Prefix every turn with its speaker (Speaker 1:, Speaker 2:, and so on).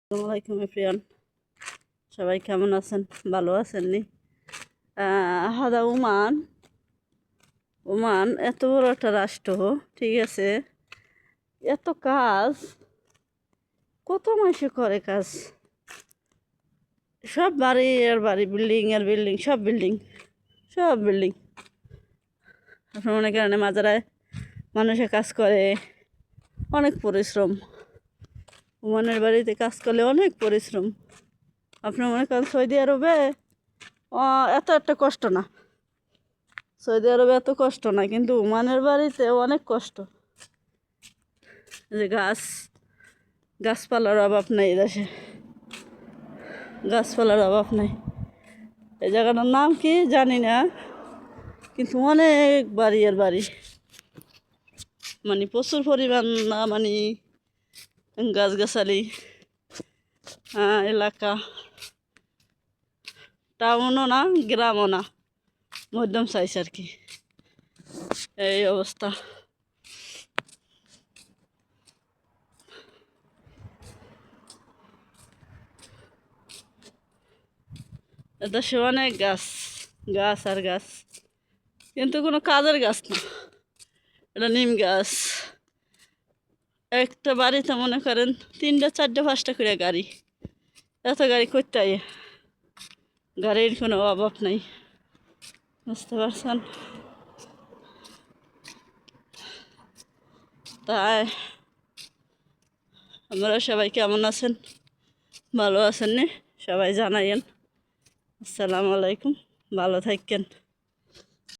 Speaker 1: আসসালামু আলাইকুম এভরিওয়ান, সবাই কেমন আছেন? ভালো আছেন নি? হাদা ওমান। ওমান এত বড় একটা রাষ্ট্র, ঠিক আছে, এত কাজ কত মাসে করে কাজ, সব বাড়ি আর বাড়ি, বিল্ডিং আর বিল্ডিং, সব বিল্ডিং সব বিল্ডিং। আপনার কারণে মাজারায় মানুষে কাজ করে, অনেক পরিশ্রম। ওমানের বাড়িতে কাজ করলে অনেক পরিশ্রম। আপনার মনে করেন সৌদি আরবে এত একটা কষ্ট না, সৌদি আরবে এত কষ্ট না, কিন্তু ওমানের বাড়িতে অনেক কষ্ট। যে গাছপালার অভাব নেই, দেশে গাছপালার অভাব নেই। এই জায়গাটার নাম কি জানি না, কিন্তু অনেক বাড়ি আর বাড়ি, মানে প্রচুর পরিমাণ না, মানে গাছগাছালি এলাকা, টাউনও না গ্রামও না, মধ্যম সাইজ আর কি, এই অবস্থা। এদেশে অনেক গাছ, গাছ আর গাছ, কিন্তু কোনো কাজের গাছ না। এটা নিম গাছ। একটা বাড়িতে মনে করেন 3টা 4টা 5টা করে গাড়ি, এত গাড়ি করতে হয়, গাড়ির কোনো অভাব নেই, বুঝতে পারছেন? তাই আপনারা সবাই কেমন আছেন? ভালো আছেন নি? সবাই জানাইয়েন। আসসালামু আলাইকুম, ভালো থাকেন।